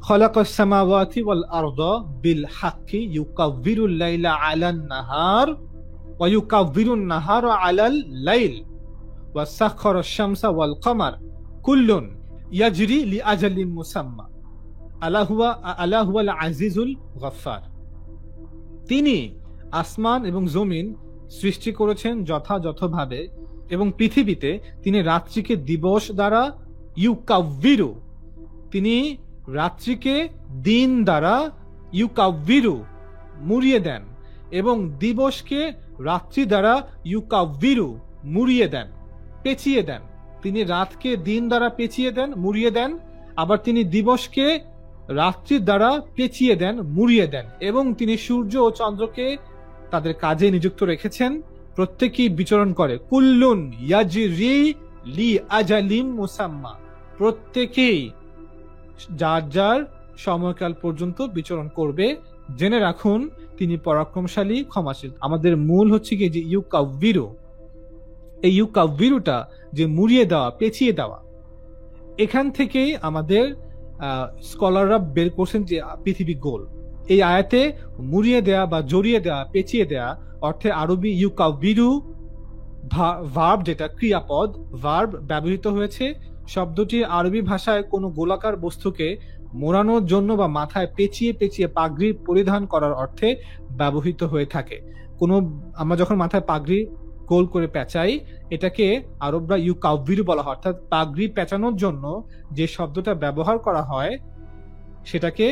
খালাকাস সামাওয়াতি ওয়াল আরদা বিল হাক্কি ইউকাব্বিরুল লাইলা আলান নাহার ওয়া ইউকাব্বিরুন নাহারা আলাল লাইল ওয়া সাখখারাশ শামসা ওয়াল কমার কুল্লুন ইয়াজরি লিআজালিন মুসাম্মা আলা হুয়াল আজিজুল গফফার। তিনি আসমান এবং জমিন সৃষ্টি করেছেন যথাযথভাবে, এবং পৃথিবীতে তিনি রাত্রিকে দিবস দ্বারা ইউকাব্বিরু, তিনি রাত্রিকে দিন দ্বারা ইউকাব্বিরু মুড়িয়ে দেন, এবং দিবসকে রাত্রি দ্বারা ইউকাব্বিরু মুড়িয়ে দেন, পেঁচিয়ে দেন। তিনি রাতকে দিন দ্বারা পেঁচিয়ে দেন, মুড়িয়ে দেন, আবার তিনি দিবসকে রাত্রির দ্বারা পেঁচিয়ে দেন, মুড়িয়ে দেন। এবং তিনি সূর্য ও চন্দ্রকে তাদের কাজে নিযুক্ত রেখেছেন, প্রত্যেকেই বিচরণ করে। কুল্লুন ইয়াজরি লি আজালিম মুসাম্মা, প্রত্যেকেই যার যার সময়কাল পর্যন্ত বিচরণ করবে। জেনে রাখুন তিনি পরাক্রমশালী, ক্ষমাশীল। আমাদের মূল হচ্ছে কি যে ইউকাব্বিরু, এই ইউকাব্বিরুটা যে মুড়িয়ে দেওয়া, পেঁচিয়ে দেওয়া, এখান থেকেই আমাদের স্কলাররা বের করছেন যে পৃথিবী গোল। এই আয়াতে মুড়িয়ে দেয়া বা জড়িয়ে দেওয়া, পেঁচিয়ে দেয়া অর্থে আরবি ইউকাব্বিরু ভার্ব, যেটা ক্রিয়াপদ ভার্ব ব্যবহৃত হয়েছে। শব্দটি আরবি ভাষায় কোনো গোলাকার বস্তুকে মোড়ানোর জন্য বা মাথায় পেঁচিয়ে পেঁচিয়ে পাগড়ি পরিধান করার অর্থে ব্যবহৃত হয়ে থাকে। আমরা যখন মাথায় পাগড়ি গোল করে পেঁচাই, এটাকে আরবরা ইউকাব্বিরু বলা হয়। অর্থাৎ পাগড়ি পেঁচানোর জন্য যে শব্দটা ব্যবহার করা হয় সেটাকে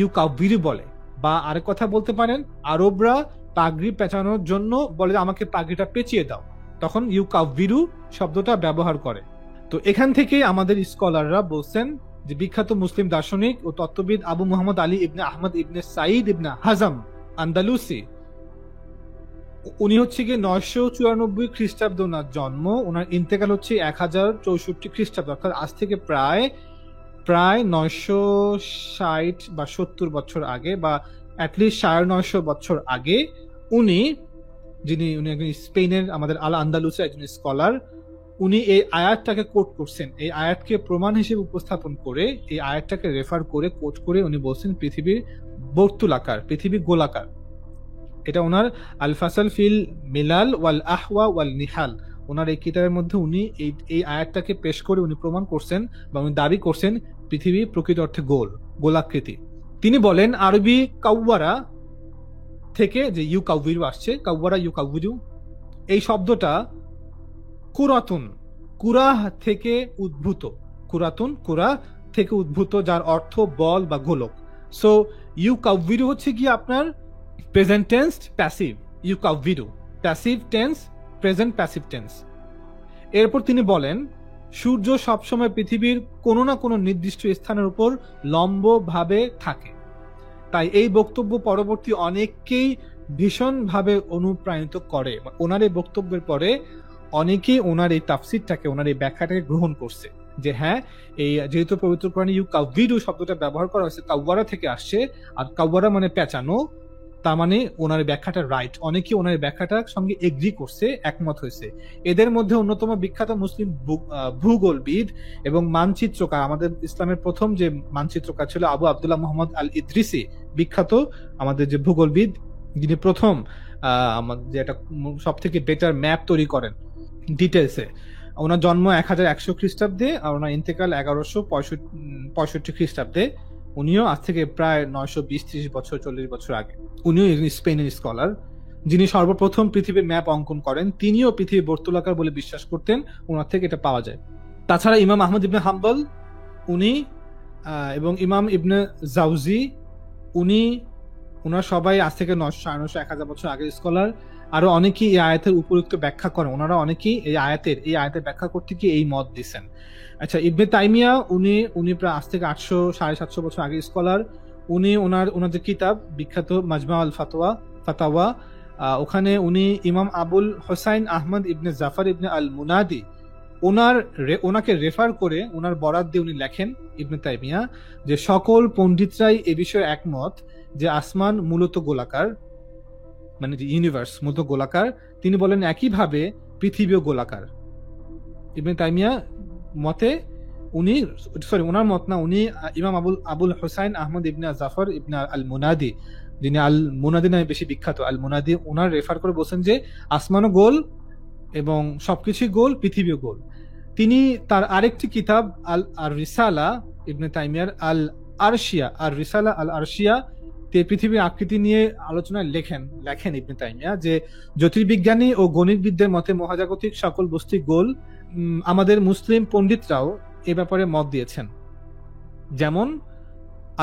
ইউকাব্বিরু বলে। বা আরেক কথা বলতে পারেন, আরবরা পাগড়ি পেঁচানোর জন্য বলে আমাকে পাগড়িটা পেঁচিয়ে দাও, তখন ইউকাব্বিরু শব্দটা ব্যবহার করে। তো এখান থেকে আমাদের স্কলাররা বলছেন যে বিখ্যাত মুসলিম দার্শনিক ও তত্ত্ববিদ আবু মুহাম্মদ আলী ইবনে আহমদ ইবনে সাঈদ ইবনে হাজাম আন্দালুসি, উনি হচ্ছে গিয়ে 994 খ্রিস্টাব্দে ওনার জন্ম, ওনার ইন্তেকাল হচ্ছে 1064 খ্রিস্টাব্দ, অর্থাৎ আজ থেকে প্রায় 960 বা 70 বছর আগে, বা অ্যাটলিস্ট 950 বছর আগে উনি একজন স্পেনের আমাদের আল আন্দালুসের একজন স্কলার, উনি এই আয়াতটাকে কোট করছেন। এই আয়াতকে প্রমাণ হিসেবে উপস্থাপন করে, এই আয়াতটাকে রেফার করে কোট করে উনি বলছেন পৃথিবীর বর্তুলাকার, পৃথিবী গোলাকার। এটা ওনার আল ফাসাল ফিল মিলাল ওয়াল আহওয়া ওয়াল নিহাল, ওনার এই কিতাবের মধ্যে উনি এই আয়াতটাকে পেশ করে উনি প্রমাণ করছেন বা উনি দাবি করছেন পৃথিবী প্রকৃত অর্থে গোলাকৃতি। তিনি বলেন আরবি কাওয়ারা থেকে যে ইউকাব্বিরু আসছে, কাওয়ারা ইউকাব্বিরু, এই শব্দটা কুরাতুন, কুরাহ থেকে উদ্ভূত, কুরাতুন কুরা থেকে উদ্ভূত, যার অর্থ বল বা গোলক। সো ইউকাব্বিরু হচ্ছে কি আপনার প্রেজেন্ট টেন্স প্যাসিভ, ইউকাব্বিরু passive tense, present passive tense. এরপর তিনি বলেন সূর্য সবসময় পৃথিবীর কোনো না কোনো নির্দিষ্ট স্থানের উপর লম্বভাবে থাকে। তাই এই বক্তব্য পরবর্তী অনেককেই ভীষণভাবে অনুপ্রাণিত করে। ওনার এই বক্তব্যের পরে অনেকেই ওনার এই তাফসিরটাকে, ওনার এই ব্যাখ্যাটাকে গ্রহণ করছে যে হ্যাঁ, এই যেহেতু পবিত্র কোরআনে ইউকাব্বিরু শব্দটা ব্যবহার করা হয়েছে, কাওয়ারা থেকে আসছে, আর কাওয়ারা মানে পেঁচানো, তার মানে ওনার ব্যাখ্যাটা রাইট। অনেকে ওনার ব্যাখ্যাটার সঙ্গে এগ্রি করছে, একমত হয়েছে। এদের মধ্যে অন্যতম বিখ্যাত মুসলিম ভূগোলবিদ এবং মানচিত্রকার, আমাদের ইসলামের প্রথম যে মানচিত্রকার ছিল আবু আব্দুল্লাহ মুহাম্মদ আল ইদ্রিসি, বিখ্যাত আমাদের যে ভূগোলবিদ, যিনি প্রথম যে একটা সব থেকে বেটার ম্যাপ তৈরি করেন ডিটেলসে। ওনার জন্ম 1100 খ্রিস্টাব্দে আর ওনার ইন্তেকাল 1165 খ্রিস্টাব্দে। উনিও আজ থেকে প্রায় 920-30 বছর 40 বছর আগে। উনিও স্পেনের স্কলার, যিনি সর্বপ্রথম পৃথিবীর ম্যাপ অঙ্কন করেন। তিনিও পৃথিবী বর্তুলাকার বলে বিশ্বাস করতেন, ওনার থেকে এটা পাওয়া যায়। তাছাড়া ইমাম আহমদ ইবনে হাম্বল উনি এবং ইমাম ইবনে জাউজি ওনারা সবাই আজ থেকে 900-1000 বছর আগের স্কলার। আরো অনেকেই এই আয়াতের উপযুক্ত ব্যাখ্যা করেন, ওনারা অনেকেই এই আয়াতের ব্যাখ্যা করতে গিয়ে এই মত দিচ্ছেন। আচ্ছা, ইবনে তাইমিয়া উনি প্রায় আজ থেকে 800-750 বছর আগের স্কলার। উনি ওনাদের কিতাব বিখ্যাত মাজমা আল ফাতাওয়া, ওখানে উনি ইমাম আবুল হোসাইন আহমদ ইবনে জাফর ইবনে আল মুনাদি ওনাকে রেফার করে, ওনার বরাত দিয়ে উনি লেখেন ইবনে তাইমিয়া যে সকল পণ্ডিতরাই এ বিষয়ে একমত যে আসমান মূলত গোলাকার, মানে যে ইউনিভার্স মূলত গোলাকার। তিনি বলেন একইভাবে পৃথিবীও গোলাকার। ইবনে তাইমিয়া মতে উনি ওনার মত না, উনি ইমাম আবুল হুসাইন আহমদ ইবনে জাফর ইবনে আল মুনাদি, যিনি আল মুনাদি নামে বেশি বিখ্যাত, আল মুনাদি, ওনার রেফার করে বলছেন যে আসমানও গোল এবং সবকিছুই গোল, পৃথিবীও গোল। তিনি তার আরেকটি কিতাব আল আর রিসালা ইবনে তাইমিয়ার আল আরশিয়া, আর রিসালা আল আরশিয়া তে পৃথিবীর আকৃতি নিয়ে আলোচনায় লেখেন ইবনে তাইমিয়া যে জ্যোতির্বিজ্ঞানী ও গণিতবিদদের মতে মহাজাগতিক সকল বস্তু গোল। আমাদের মুসলিম পণ্ডিতরাও এ ব্যাপারে মত দিয়েছেন, যেমন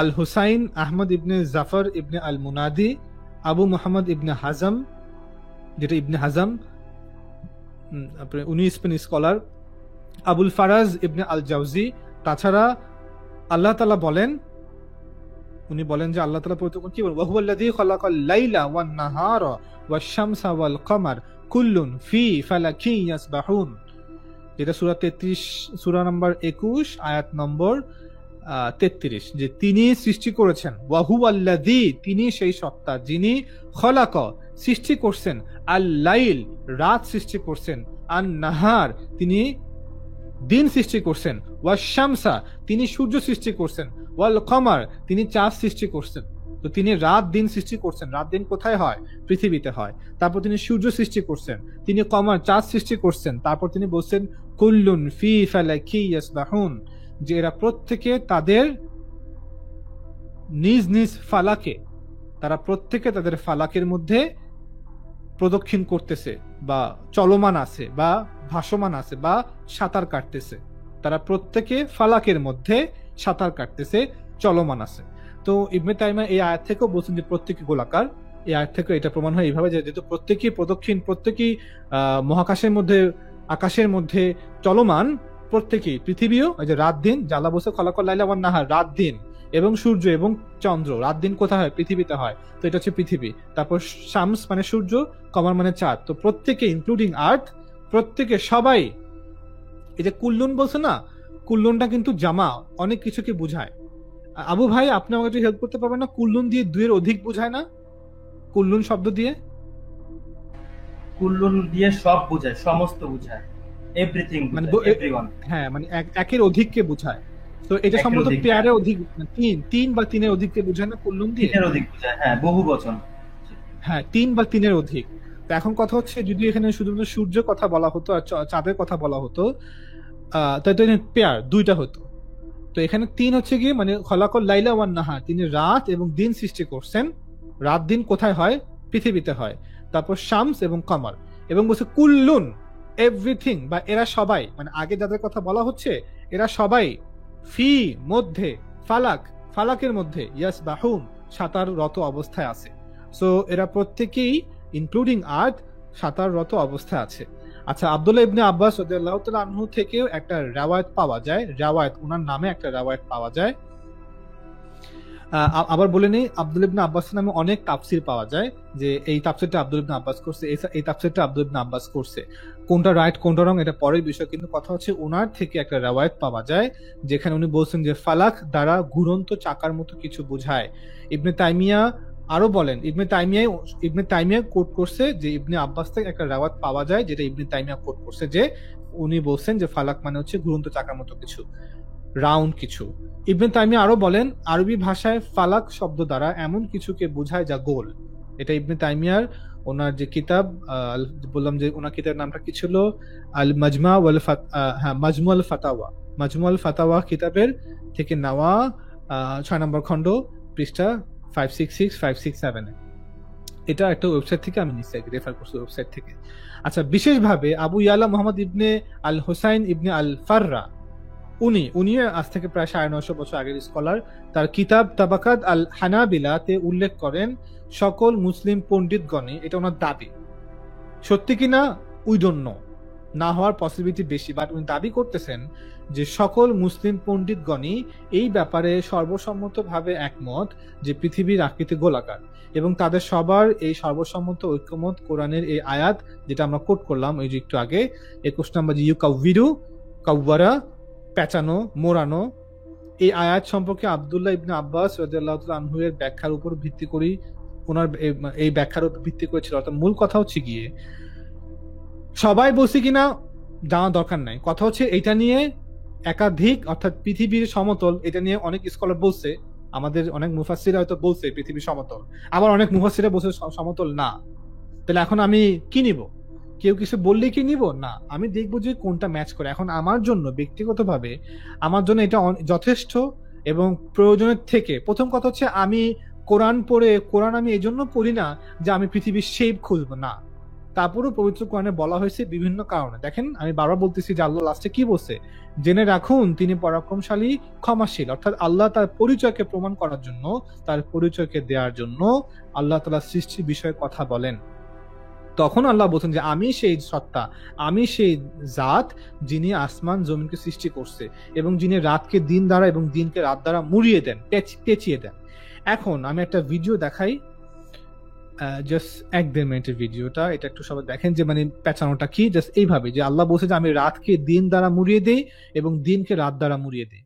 আল হুসাইন আহমদ ইবনে জাফর ইবনে আল মুনাদি, আবু মুহাম্মদ ইবনে হাজম, যেটা ইবনে হাজম, উনি স্পেন স্কলার, আবুল ফারাজ ইবনে আল জাউজি। তাছাড়া আল্লাহ তাআলা বলেন, উনি বলেন যে আল্লাহ তাআলা পবিত্র কি বলেন, ওয়া হুয়াল্লাযী খালাকাল লাইলা ওয়ান নাহারা ওয়াশ শামসা ওয়াল কমার কুল্লুন ফি ফালাকিন ইয়াসবাহুন, যেটা সূরা 33, সূরা নম্বর 21 আয়াত নম্বর 33, যে তিনি সৃষ্টি করেছেন, ওয়া হুয়াল্লাযী, তিনি সেই সত্তা যিনি খালাকা, সৃষ্টি করছেন, আল লাইল, রাত সৃষ্টি করছেন, আন নাহার, তিনি দিন সৃষ্টি করছেন, ওয়াশ শামসা, তিনি সূর্য সৃষ্টি করছেন, ওয়াল কমার, তিনি চাঁদ সৃষ্টি করছেন। তো তিনি রাত দিন সৃষ্টি করছেন। রাত দিন কোথায় হয়? পৃথিবীতে হয়। তারপর তিনি সূর্য সৃষ্টি করছেন, তিনি কমার, চাঁদ সৃষ্টি করছেন। তারপর তিনি বলছেন কুল্লুন ফি ফালাকি ইয়াসবাহুন, যে এরা প্রত্যেকে তাদের নিজ নিজ ফালাকে, তারা প্রত্যেকে তাদের ফালাকের মধ্যে প্রদক্ষিণ করতেছে বা চলমান আছে বা ভাসমান আছে বা সাঁতার কাটতেছে। তারা প্রত্যেকে ফালাকের মধ্যে সাঁতার কাটতেছে, চলমান আছে। তো ইবনে তাইমিয়া এই আয়াত থেকেও বলছেন যে প্রত্যেকে গোলাকার। এই আয়াত থেকে এটা প্রমাণ হয় এইভাবে যে যেহেতু প্রত্যেকেই প্রদক্ষিণ, প্রত্যেকেই মহাকাশের মধ্যে, আকাশের মধ্যে চলমান, প্রত্যেকেই, পৃথিবীও এই যে রাত দিন, জালা বসে খলাকল লাইলা ওয়ান নাহার, রাত দিন, এবং সূর্য এবং চন্দ্র, রাত দিন কোথায় হয়? পৃথিবীতে হয়। তো এটা হচ্ছে পৃথিবী। তারপর শামস মানে সূর্য, কমার মানে চাঁদ। তো প্রত্যেকে ইনক্লুডিং আর্থ, প্রত্যেকে, সবাই। এই যে কুল্লুন বলছে না, কুল্লুনটা কিন্তু জামা, অনেক কিছুকে বুঝায়। আবু ভাই, আপনি আমাকে একটু হেল্প করতে পারবেন না? কুল্লুন দিয়ে দুইয়ের অধিক বুঝায় না? কুল্লুন শব্দ দিয়ে, কুল্লুন দিয়ে সব বোঝায়, সমস্ত বোঝায়, এভরিথিং মানে বোঝায়, এভরিওয়ান। হ্যাঁ, মানে একের অধিককে বোঝায়। তো এটা সম্ভবত পেয়ারের অধিক, তিন বা তিনের অধিককে বোঝায় না কুল্লুন দিয়ে? তিনের অধিক বোঝায়, হ্যাঁ, বহু বচন। হ্যাঁ, 3 বা 3-এর অধিক। তো এখন কথা হচ্ছে, যদি এখানে শুধুমাত্র সূর্যের কথা বলা হতো আর চাঁদের কথা বলা হতো, তাই তো পেয়ার দুইটা হতো। তো এখানে 3 হচ্ছে কি, মানে খলাকল লাইলা ওয়ান নাহার, তিনি রাত এবং দিন সৃষ্টি করছেন। রাত দিন কোথায় হয়? পৃথিবীতে হয়। তারপর শামস এবং কমার, এবং বলছে কুল্লুন, এভরিথিং, বা এরা সবাই, মানে আগে যাদের কথা বলা হচ্ছে এরা সবাই, ফি মধ্যে, ফালাক, ফালাকের মধ্যে, ইয়াসবাহুন, সাঁতাররত অবস্থায় আছে। সো এরা প্রত্যেকেই ইনক্লুডিং আর্থ সাঁতাররত অবস্থায় আছে। আচ্ছা, আব্দুল্লাহ ইবনে আব্বাস রাদিয়াল্লাহু তাআলা আনহু থেকেও একটা রিওয়ায়াত পাওয়া যায়, ওনার নামে একটা রিওয়ায়াত পাওয়া যায়। আবার বলে নেই, আব্দুল ইবনে আব্বাস নামে অনেক তাফসির পাওয়া যায়, যে এই তাফসিরটা আব্দুল ইবনে আব্বাস করছে, এই তাফসিরটা আব্দুল ইবনে আব্বাস করছে। কোনটা রাইট কোনটা রং এটা পরের বিষয়, কিন্তু কথা হচ্ছে ওনার থেকে একটা রিওয়ায়াত পাওয়া যায় যেখানে উনি বলছেন যে ফালাক দ্বারা ঘুরন্ত চাকার মতো কিছু বোঝায়। ইবনে তাইমিয়া আরো বলেন, ইবনে তাইমিয়া কোট করছে যে ইবনে আব্বাস থেকে একটা রিওয়ায়াত পাওয়া যায়, যেটা ইবনে তাইমিয়া কোট করছে, যে উনি বলছেন যে ফালাক মানে হচ্ছে ঘুরন্ত চাকার মতো কিছু, রাউন্ড কিছু। ইবনে তাইমিয়া আরো বলেন, আরবি ভাষায় ফালাক শব্দ দ্বারা এমন কিছুকে বোঝায় যা গোল। এটা ইবনে তাইমিয়ার ওনার যে কিতাব, বললাম যে ওনার কিতাবের নামটা কি ছিল, আল মাজমা ওয়াল মাজমুল ফাতাওয়া, মাজমুল ফাতাওয়া কিতাবের থেকে নেওয়া, 6 নম্বর খণ্ড, পৃষ্ঠা 566-567। এটা একটা ওয়েবসাইট থেকে আমি নিচে রেফার করছি, ওয়েবসাইট থেকে। আচ্ছা, বিশেষভাবে আবু ইয়ালা মোহাম্মদ ইবনে আল হুসাইন ইবনে আল ফাররা, উনি আজ থেকে প্রায় 950 বছর আগের স্কলার, তার কিতাব তাবাকাত আল হানাবিলাতে উল্লেখ করেন সকল মুসলিম পণ্ডিতগণে, এটা ওনার দাবি, সত্যি কিনা উই ডোন্ট নো, না হওয়ার পসিবিলিটি বেশি, বাট উনি দাবি করতেছেন যে সকল মুসলিম পণ্ডিতগণই এই ব্যাপারে সর্বসম্মতভাবে একমত যে পৃথিবীর আকৃতি গোলাকার, এবং তাদের সবার এই সর্বসম্মত ঐক্যমত কোরআনের এই আয়াত, যেটা আমরা কোট করলাম এই যে একটু আগে, 21 নম্বর, যে ইউকাউবিরু, কাউয়ারা, পেঁচানো, মোড়ানো, এই আয়াত সম্পর্কে আব্দুল্লাহ ইবনে আব্বাস রাদিয়াল্লাহু তাআলা আনহু এর ব্যাখ্যার উপর ভিত্তি করে, ওনার এই ব্যাখ্যার উপর ভিত্তি করেছিল। অর্থাৎ মূল কথা হচ্ছে গিয়ে, সবাই বলছে কিনা জানা দরকার নাই, কথা হচ্ছে এইটা নিয়ে একাধিক, অর্থাৎ পৃথিবীর সমতল, এটা নিয়ে অনেক স্কলার বলছে, আমাদের অনেক মুফাসসিরা হয়তো বলছে পৃথিবী সমতল, আবার অনেক মুফাসসিরা বলছে সমতল না। তাহলে এখন আমি কি নিব? কেউ কিছু বললেই কি নিব না, আমি দেখবো যে কোনটা ম্যাচ করে। এখন আমার জন্য ব্যক্তিগতভাবে আমার জন্য এটা যথেষ্ট এবং প্রয়োজনের থেকে, প্রথম কথা হচ্ছে আমি কোরআন পড়ে, কোরআন আমি এই জন্য পড়ি না যে আমি পৃথিবীর শেপ খুঁজবো না। তারপরেও পবিত্র কোরআনে বলা হয়েছে বিভিন্ন কারণে। দেখেন, আমি বারবার বলতেছি যে আল্লাহ লাস্টে কি বলছে, জেনে রাখুন তিনি পরাক্রমশালী ক্ষমাশীল। অর্থাৎ আল্লাহ তার পরিচয়কে প্রমাণ করার জন্য, তার পরিচয়কে দেওয়ার জন্য আল্লাহ তাআলা সৃষ্টির বিষয়ে কথা বলেন। তখন আল্লাহ বলছেন যে আমি সেই সত্তা, আমি সেই জাত যিনি আসমান জমিনকে সৃষ্টি করছে এবং যিনি রাতকে দিন দ্বারা এবং দিনকে রাত দ্বারা মুড়িয়ে দেন, পেঁচিয়ে দেন। এখন আমি একটা ভিডিও দেখাই, জাস্ট 1-1.5 মিনিটের ভিডিওটা, এটা একটু সবাই দেখেন যে মানে পেঁচানোটা কি। জাস্ট এইভাবে যে আল্লাহ বলছে যে আমি রাতকে দিন দ্বারা মুড়িয়ে দেই এবং দিনকে রাত দ্বারা মুড়িয়ে দেই।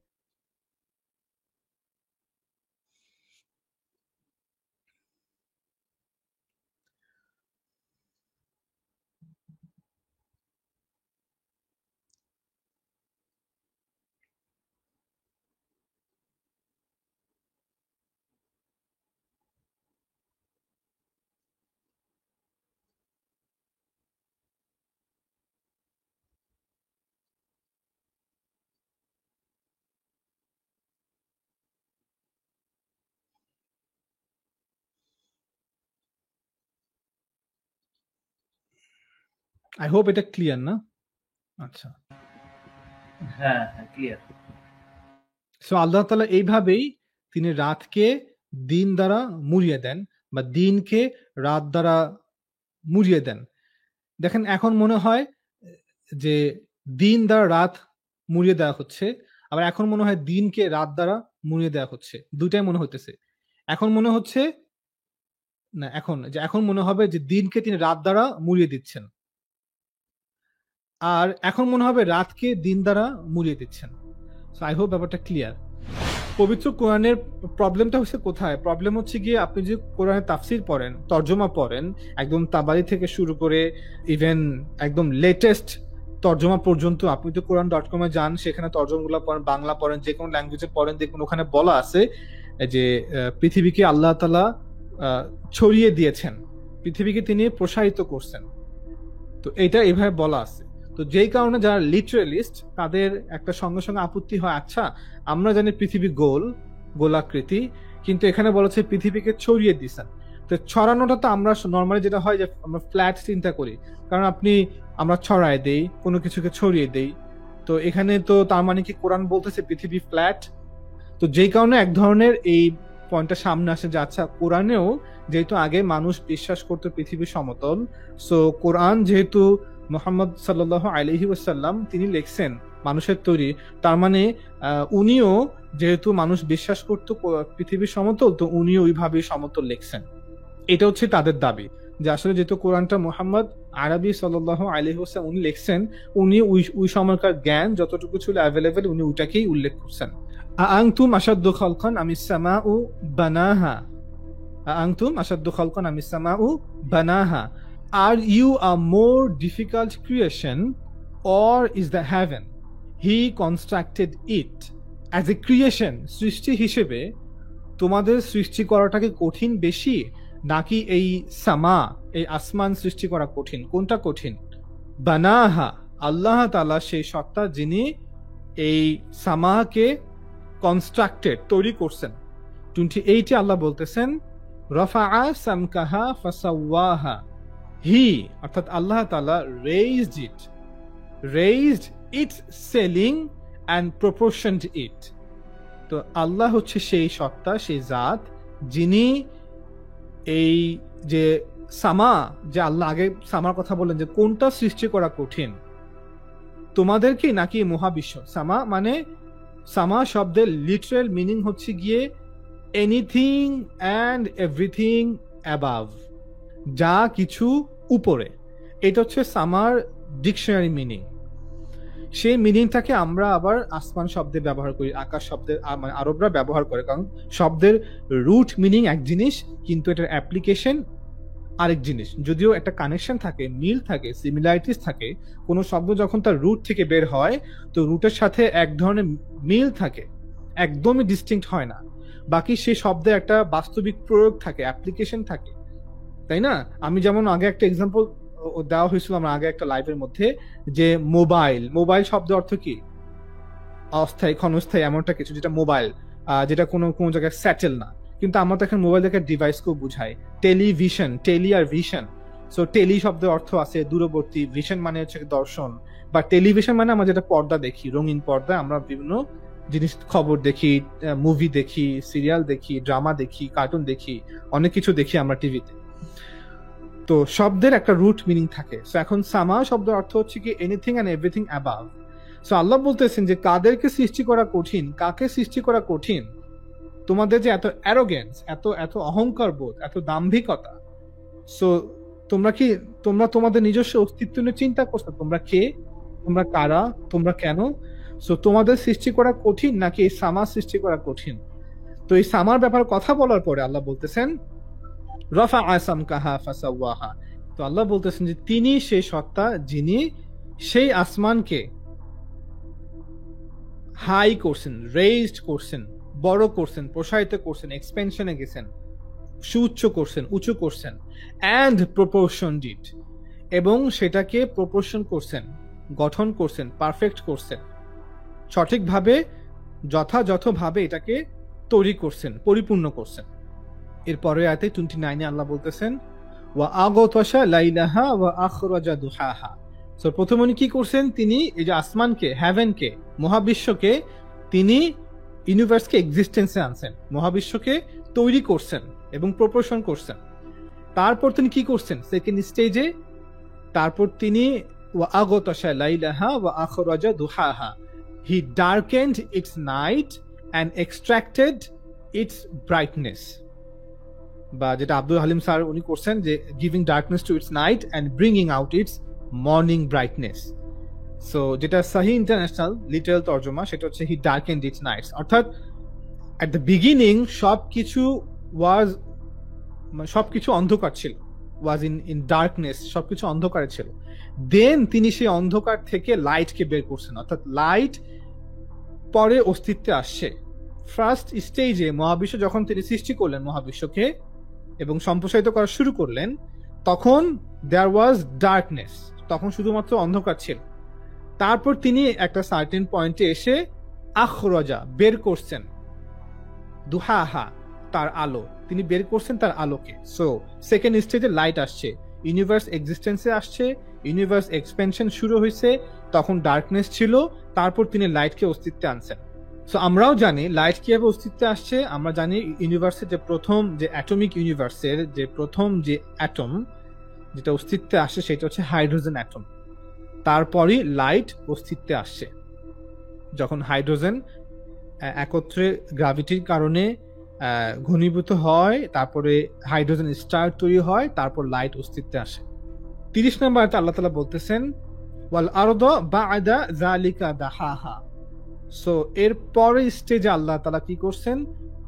আই হোপ এটা ক্লিয়ার না? আচ্ছা, হ্যাঁ হ্যাঁ ক্লিয়ার। সো আল্লাহ তাআলা এইভাবেই তিনি রাতকে দিন দ্বারা মুড়িয়ে দেন বা দিনকে রাত দ্বারা মুড়িয়ে দেন। দেখেন, এখন মনে হয় যে দিন দ্বারা রাত মুড়িয়ে দেওয়া হচ্ছে, আবার এখন মনে হয় দিনকে রাত দ্বারা মুড়িয়ে দেওয়া হচ্ছে, দুইটাই মনে হইতেছে। এখন মনে হচ্ছে না, এখন মনে হবে যে দিনকে তিনি রাত দ্বারা মুড়িয়ে দিচ্ছেন, আর এখন মনে হবে রাতকে দিন দ্বারা মুড়িয়ে দিচ্ছেন। সো আই হোপ ব্যাপারটা ক্লিয়ার। পবিত্র কোরআনের প্রবলেমটা হচ্ছে কোথায়? প্রবলেম হচ্ছে গিয়ে আপনি যে কোরআনের তাফসির পড়েন, তর্জমা পড়েন, একদম তাবারি থেকে শুরু করে ইভেন একদম লেটেস্ট তর্জমা পর্যন্ত, আপনি তো কোরআন.com-এ যান, সেখানে তর্জমাগুলো পড়েন, বাংলা পড়েন, যে কোনো ল্যাঙ্গুয়েজে পড়েন, দেখুন ওখানে বলা আছে যে পৃথিবীকে আল্লাহ তাআলা ছড়িয়ে দিয়েছেন, পৃথিবীকে তিনি প্রসারিত করছেন। তো এটা এভাবে বলা আছে। তো যেই কারণে যারা লিটারালিস্ট তাদের একটা সঙ্গে সঙ্গে আপত্তি হয়, আচ্ছা আমরা জানি পৃথিবী গোলাকৃতি, কিন্তু এখানে বলা হচ্ছে পৃথিবীকে ছড়িয়ে দিছেন। তো ছড়ানোটা তো আমরা নর্মালি যেটা হয় যে আমরা ফ্ল্যাট চিন্তা করি, কারণ আমরা ছড়ায় দেই, কোনো কিছুকে ছড়িয়ে দেই। তো এখানে তো তার মানে কি কোরআন বলতেছে পৃথিবী ফ্ল্যাট? তো যেই কারণে এক ধরনের এই পয়েন্টটা সামনে আসে যে আচ্ছা কোরআনেও যেহেতু আগে মানুষ বিশ্বাস করতো পৃথিবী সমতল, সো কোরআন যেহেতু মুহাম্মদ সাল্লাল্লাহু আলাইহি ওয়াসাল্লাম তিনি লিখছেন, মানুষের তৈরি, তার মানে উনিও যেহেতু মানুষ বিশ্বাস করতো পৃথিবী সমতল, তো উনিও ওইভাবেই সমতল লিখছেন। এটা হচ্ছে তাদের দাবি যে আসলে যেহেতু কোরআনটা মুহাম্মদ আরবি সাল্লাল্লাহু আলাইহি ওয়াসাল্লাম উনি লিখছেন, উনি ওই সময়কার জ্ঞান যতটুকু ছিল অ্যাভেলেবেল উনি ওইটাকেই উল্লেখ করছেন। আআনতুম আশাদ্দু খালকান আমিস সামাউ বানাহা, আআনতুম আশাদ্দু খালকান আমিস সামাউ বানাহা, Are you a more difficult creation or is the heaven? He constructed it. As a creation, সৃষ্টি হিসেবে তোমাদের সৃষ্টি করাটা কি কঠিন বেশি, নাকি এই সামা, এই আসমান সৃষ্টি করা কঠিন? কোনটা কঠিন? বানাহা, আল্লাহ তাআলা সেই সত্তা যিনি এই সামাকে কনস্ট্রাক্টেড, তৈরি করছেন। 28-এ আল্লাহ বলতেছেন রাফাআ সামকাহা ফাসাওয়াহা, হি অর্থাৎ আল্লাহ তাআলা raised its ceiling and proportioned it. তো আল্লাহ হচ্ছে সেই সত্তা, সেই জাত যিনি এই যে সামা, যে আল্লাহ আগে সামার কথা বললেন যে কোনটা সৃষ্টি করা কঠিন, তোমাদেরকে নাকি মহাবিশ্ব? সামা শব্দের লিটারাল মিনিং হচ্ছে গিয়ে এনিথিং অ্যান্ড এভরিথিং অ্যাবাভ, যা কিছু উপরে। এটা হচ্ছে সামার ডিকশনারি মিনিং। সেই মিনিংটাকে আমরা আবার আসমান শব্দে ব্যবহার করি, আকাশ শব্দে মানে আরবরা ব্যবহার করে, কারণ শব্দের রুট মিনিং এক জিনিস কিন্তু এটার অ্যাপ্লিকেশন আরেক জিনিস, যদিও একটা কানেকশন থাকে, মিল থাকে, সিমিলারিটিস থাকে, কোনো শব্দ যখন তার রুট থেকে বের হয় তো রুটের সাথে এক ধরনের মিল থাকে, একদমই ডিস্টিংক্ট হয় না, বাকি সেই শব্দে একটা বাস্তবিক প্রয়োগ থাকে, অ্যাপ্লিকেশন থাকে, তাই না? আমি যেমন আগে একটা এক্সাম্পল দেওয়া হয়েছিল আমার আগে একটা লাইভের মধ্যে, যে মোবাইল, মোবাইল শব্দ অর্থ কি? অস্থায়ী, ক্ষণস্থায়ী, এমনটা কিছু, যেটা মোবাইল, যেটা কোনো কোনো জায়গায় সেটেল না। কিন্তু আমরা তো এখন মোবাইল দেখে ডিভাইসকেও বুঝাই। টেলিভিশন, টেলি আর ভিশন, সো টেলি শব্দের অর্থ আছে দূরবর্তী, ভিশন মানে হচ্ছে দর্শন, বা টেলিভিশন মানে আমরা যেটা পর্দা দেখি, রঙিন পর্দা, আমরা বিভিন্ন জিনিস, খবর দেখি, মুভি দেখি, সিরিয়াল দেখি, ড্রামা দেখি, কার্টুন দেখি, অনেক কিছু দেখি আমরা টিভিতে। তো শব্দের একটা রুট মিনিং থাকে। সো এখন সামা শব্দের অর্থ হচ্ছে কি anything and everything above. So Allah বলতেছেন যে কাদেরকে সৃষ্টি করা কঠিন, কাকে সৃষ্টি করা কঠিন? তোমাদের যে এত অ্যারোগেন্স, এত এত অহংকার বোধ, এত দাম্ভিকতা। সো তোমরা কি, তোমরা তোমাদের নিজস্ব অস্তিত্ব নিয়ে চিন্তা করছো? তোমরা কে, তোমরা কারা, তোমরা কেন? সো তোমাদের সৃষ্টি করা কঠিন নাকি এই সামা সৃষ্টি করা কঠিন? তো এই সামার ব্যাপারে কথা বলার পরে আল্লাহ বলতেছেন রফা আসাম কাহা ফাসাওয়াহা। তো আল্লাহ বলতেছেন যে তিনি সেই সত্তা যিনি সেই আসমানকে হাই করছেন, রেইজড করছেন, বড় করছেন, প্রসারিত করছেন, এক্সপেনশনে গেছেন, সুউচ্চ করছেন, উঁচু করছেন, অ্যান্ড প্রপোর্শনড ইট, এবং সেটাকে প্রপোর্শন করছেন, গঠন করছেন, পারফেক্ট করছেন, সঠিকভাবে যথাযথভাবে এটাকে তৈরি করছেন, পরিপূর্ণ করছেন। এরপরে আয়াতে 29 আল্লাহ বলতেছেন ওয়া আগতাশা লাইলাহা ওয়া আখরাজা দুহাহা। সো প্রথমে উনি কি করছেন? তিনি এই যে আসমানকে, হেভেনকে, মহাবিশ্বকে তিনি ইউনিভার্সকে এক্সিস্টেন্সে আনছেন, মহাবিশ্বকে তৈরি করছেন এবং প্রপোর্শন করছেন। তারপর তিনি কি করছেন সেকেন্ড স্টেজে? তারপর তিনি ওয়া আগতাশা লাইলাহা ওয়া আখরাজা দুহাহা, he darkened its night and extracted its brightness, বা যেটা আব্দুল হালিম স্যার উনি করছেন যে giving darkness to its night and bringing out its morning brightness. So যেটা সাহি ইন্টারন্যাশনাল লিটারাল তর্জমা সেটা হচ্ছে হি ডার্কেন্ড ইটস নাইটস, অর্থাৎ অ্যাট দ্য বিগিনিং সবকিছু অন্ধকার ছিল, ওয়াজ ইন ডার্কনেস, সবকিছু অন্ধকারে ছিল। দেন তিনি সেই অন্ধকার থেকে লাইটকে বের করছেন, অর্থাৎ লাইট পরে অস্তিত্বে আসছে। ফার্স্ট স্টেজে মহাবিশ্ব যখন তিনি সৃষ্টি করলেন মহাবিশ্বকে এবং সম্প্রসারিত করা শুরু করলেন, তখন দেয়ার ওয়াজ ডার্কনেস, তখন শুধুমাত্র অন্ধকার ছিল। তারপর তিনি একটা সার্টেন পয়েন্টে এসে আখরাজা, বের করছেন, দুহাহা, তার আলো, তিনি বের করছেন তার আলোকে। সো সেকেন্ড স্টেজে লাইট আসছে, ইউনিভার্স এক্সিস্টেন্সে আসছে, ইউনিভার্স এক্সপেনশন শুরু হয়েছে, তখন ডার্কনেস ছিল, তারপর তিনি লাইটকে অস্তিত্বে আনছেন। সো আমরাও জানি লাইট কিভাবে অস্তিত্বে আসছে। আমরা জানি ইউনিভার্সের যে প্রথম, যে অ্যাটমিক ইউনিভার্সের যে প্রথম যে অ্যাটম যেটা অস্তিত্বে আসে সেটা হচ্ছে হাইড্রোজেন অ্যাটম। তারপরই লাইট অস্তিত্বে আসছে, যখন হাইড্রোজেন একত্রে গ্র্যাভিটির কারণে ঘনীভূত হয়, তারপরে হাইড্রোজেন স্টার তৈরি হয়, তারপর লাইট অস্তিত্বে আসে। 30 নম্বর আয়াতে আল্লাহ তাআলা বলতেছেন ওয়াল আরদা বা'দা যালিকা দাহাহা। সো এর পরের স্টেজে আল্লাহ তাআলা কি করছেন?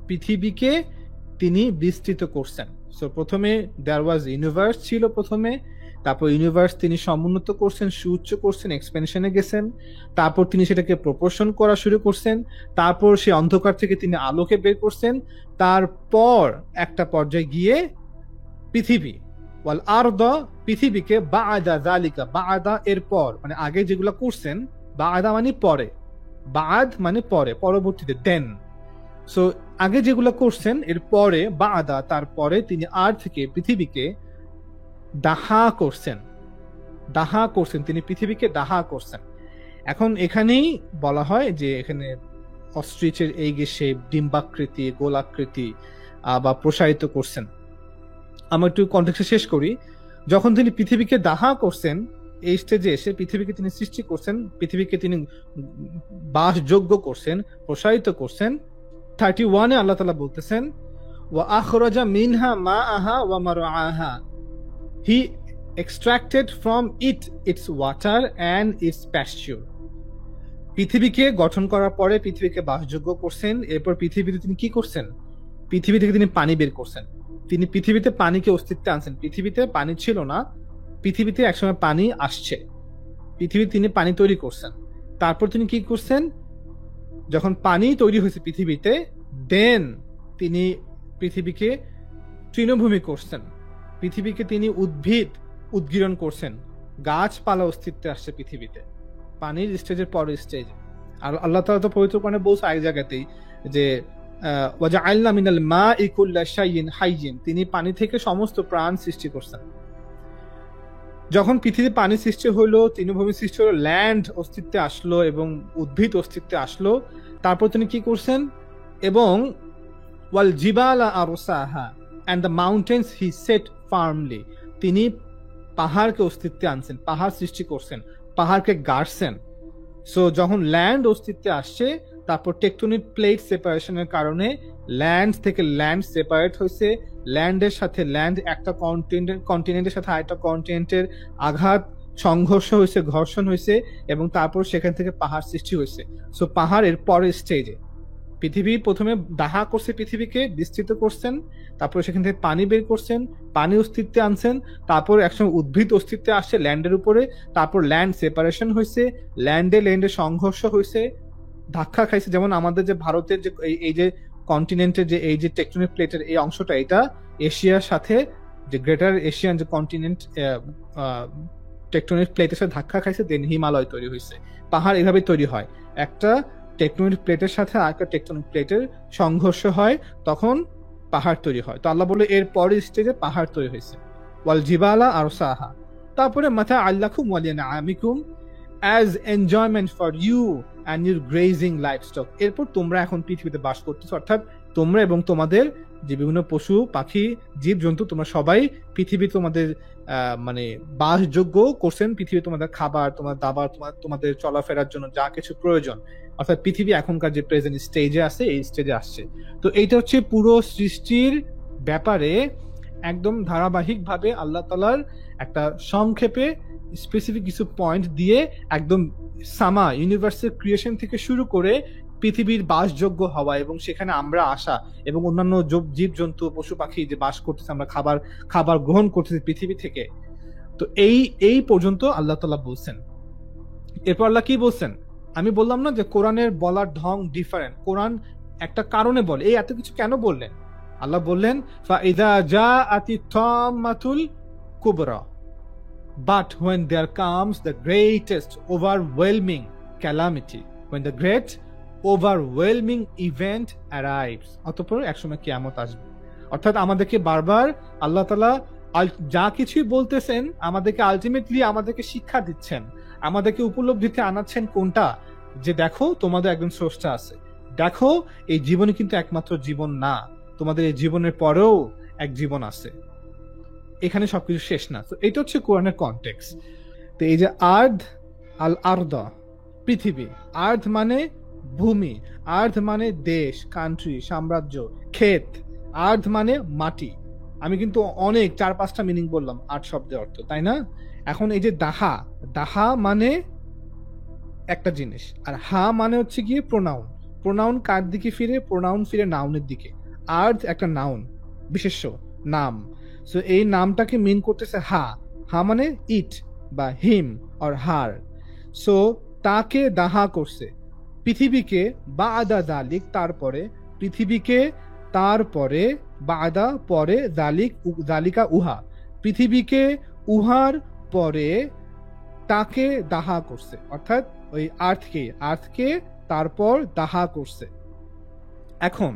পৃথিবীকে তিনি বিস্তৃত করছেন। সো প্রথমে দেয়ার ওয়াজ ইউনিভার্স ছিল প্রথমে, তারপর ইউনিভার্স তিনি সমুন্নত করছেন, সুউচ্চ করছেন, এক্সপেনশনে গেছেন, তারপর তিনি সেটাকে প্রপোর্শন করা শুরু করছেন, তারপর সে অন্ধকার থেকে তিনি আলোকে বের করছেন, তারপর একটা পর্যায়ে গিয়ে পৃথিবী, ওয়াল আরদা, পৃথিবীকে বা'দা যালিকা, বা'দা এর পর, মানে আগে যেগুলো করছেন, বা'দা মানে পরে, বাদ মানে পরে, পরবর্তীতে, দেন। সো আগে যেগুলো করছেন এর পরে বা'দা, তারপরে তিনি আর থেকে পৃথিবীকে দাহা করছেন, দাহা করছেন, তিনি পৃথিবীকে দাহা করছেন। এখন এখানেই বলা হয় যে এখানে অস্ট্রিচের এই শেপ, ডিম্বাকৃতি, গোলাকৃতি বা প্রসারিত করছেন। আমরা একটু কনটেক্সটে শেষ করি। যখন তিনি পৃথিবীকে দাহা করছেন, এই স্টেজে এসে পৃথিবীকে তিনি সৃষ্টি করছেন, পৃথিবীকে তিনি বাসযোগ্য করছেন, প্রসারিত করছেন। 31-এ আল্লাহ তাআলা বলতেছেন ওয়া আখরাজা মিনহা মাআহা ওয়া মারআহা, he extracted from it its water and its pasture. পৃথিবীকে গঠন করার পরে পৃথিবীকে বাসযোগ্য করছেন, এরপর পৃথিবীতে তিনি কি করছেন? পৃথিবী থেকে তিনি পানি বের করছেন, তিনি পৃথিবীতে পানিকে অস্তিত্বে আনছেন। পৃথিবীতে পানি ছিল না, পৃথিবীতে একসময় পানি আসছে, পৃথিবী তিনি পানি তৈরি করছেন। তারপর তিনি কি করছেন, যখন পানি তৈরি হয়েছে পৃথিবীতে, দেন তিনি পৃথিবীকে তৃণভূমি করছেন, পৃথিবীকে তিনি উদ্ভিদ উদ্গীরণ করছেন, গাছপালা অস্তিত্বে আসছে পৃথিবীতে পানির স্টেজের পরের স্টেজে। আর আল্লাহ তাআলা তো পবিত্র কোরআনে বলছে এক জায়গাতেই যে ওয়াজআলনা মিনাল মাই কুল্লা শাইইন হাইয়িন, তিনি পানি থেকে সমস্ত প্রাণ সৃষ্টি করছেন। যখন পৃথিবীতে পানি সৃষ্টি হলো, তৃণভূমি সৃষ্টি হলো, ল্যান্ড অস্তিত্বে আসলো এবং উদ্ভিদ অস্তিত্বে আসলো, তারপর তিনি কি করছেন, এবং ওয়াল জিবালা আরসাহা and the mountains he set firmly, তিনি পাহাড়কে অস্তিত্বে আনছেন, পাহাড় সৃষ্টি করছেন, পাহাড়কে গাড়ছেন। সো যখন ল্যান্ড অস্তিত্বে আসছে, তারপর টেকটনিক প্লেট সেপারেশনের কারণে ল্যান্ড থেকে ল্যান্ড সেপারেট হয়েছে, ল্যান্ডের সাথে ল্যান্ড, একটা কন্টিনেন্টের সাথে আরেকটা কন্টিনেন্টের আঘাত, সংঘর্ষ হয়েছে, ঘর্ষণ হয়েছে, এবং তারপর সেখান থেকে পাহাড় সৃষ্টি হয়েছে। সো পাহাড়ের পরের স্টেজে পৃথিবী প্রথমে দাহা করছে, পৃথিবীকে বিস্তৃত করছেন, তারপর সেখান থেকে পানি বের করছেন, পানি অস্তিত্বে আনছেন, তারপর একসময় উদ্ভিদ অস্তিত্বে আসছে ল্যান্ডের উপরে, তারপর ল্যান্ড সেপারেশন হয়েছে, ল্যান্ডে সংঘর্ষ হয়েছে, ধাক্কা খাইছে। যেমন আমাদের যে ভারতের যে এই যে কন্টিনেন্টের যে এই যে টেকটনিক প্লেটের এই অংশটা, এটা এশিয়ার সাথে যে গ্রেটার এশিয়ান যে কন্টিনেন্ট টেকটনিক প্লেটের সাথে ধাক্কা খাইছে, দেন হিমালয় তৈরি হয়েছে। পাহাড় এভাবে তৈরি হয়, একটা টেকটনিক প্লেটের সাথে আরেকটা টেকটনিক প্লেটের সংঘর্ষ হয়, তখন পাহাড় তৈরি হয়। তো আল্লাহ বলে এর পরের স্টেজে পাহাড় তৈরি হয়েছে। ওয়াল জিবালা আরসাহা, তারপরে মাথা আল্লাকুম ওয়া লিআনামিকুম, as enjoyment for you and your grazing livestock. এরপর তোমরা এখন পৃথিবীতে বাস করতেছো, অর্থাৎ তোমরা এবং তোমাদের যে বিভিন্ন পশু পাখি জীব জন্তু, তোমরা সবাই পৃথিবী তোমাদের মানে বাসযোগ্য করছেন। পৃথিবী তোমাদের খাবার, তোমার দাবার, তোমাদের চলাফেরার জন্য যা কিছু প্রয়োজন, অর্থাৎ পৃথিবী এখনকার যে প্রেজেন্ট স্টেজে আছে, এই স্টেজে আসছে। তো এইটা হচ্ছে পুরো সৃষ্টির ব্যাপারে একদম ধারাবাহিকভাবে আল্লাহ তাআলার একটা সংক্ষেপে স্পেসিফিক কিছু পয়েন্ট দিয়ে একদম সামা ইউনিভার্সের ক্রিয়েশন থেকে শুরু করে পৃথিবীর বাসযোগ্য হওয়া এবং সেখানে আমরা আসা এবং অন্যান্য জীব জন্তু পশু পাখি যে বাস করতেছে, আমরা খাবার গ্রহণ করতেছি পৃথিবী থেকে। তো এই পর্যন্ত আল্লাহ তাআলা বলছেন। এরপর আল্লাহ কি বলছেন, আমি বললাম না যে কোরআনের বলার ঢং ডিফারেন্ট, কোরআন একটা কারণে বলে। এই এত কিছু কেন বললেন? আল্লাহ বললেন ফাইদা জাআতি তাম্মাতুল কুবরা, but when there comes the greatest overwhelming calamity, when the great overwhelming event arrives, অতঃপর একসময় কিয়ামত আসবে। অর্থাৎ আমাদেরকে বারবার আল্লাহ তাআলা যা কিছুই বলতেছেন, আমাদেরকে আলটিমেটলি আমাদেরকে শিক্ষা দিচ্ছেন, আমাদেরকে উপলব্ধিতে আনাচ্ছেন কোনটা, যে দেখো তোমাদের একজন স্রষ্টা আছে, দেখো এই জীবনে কিন্তু একমাত্র জীবন না, তোমাদের এই জীবনের পরেও এক জীবন আছে, এখানে সবকিছু শেষ না। তো এটা হচ্ছে কোরআনের কনটেক্সট। তো এই যে আর্ধ আল আরদা, পৃথিবী, আর্ধ মানে ভূমি, আর্ধ মানে দেশ, কান্ট্রি, সাম্রাজ্য, ক্ষেত, আর্ধ মানে মাটি। আমি কিন্তু অনেক 4-5টা মিনিং বললাম আর্ধ শব্দের অর্থ, তাই না? এখন এই যে দাহা, দাহা মানে একটা জিনিস, আর হা মানে হচ্ছে গিয়ে প্রোনাউন। প্রোনাউন কার দিকে ফিরে? প্রোনাউন ফিরে নাউনের দিকে। আর্ধ একটা নাউন, বিশেষ্য, নাম। সো এই নামটাকে মিন করতেছে হা, হা মানে ইট বা হিম অর হার। সো তাকে দাহা করছে, পৃথিবীকে, বাদা জালিক তারপরে, পৃথিবীকে তারপরে, বাদা পরে, জালিক জালিকা উহা, পৃথিবীকে উহার পরে তাকে দাহা করছে, অর্থাৎ ওই আর্থকে তারপর দাহা করছে। এখন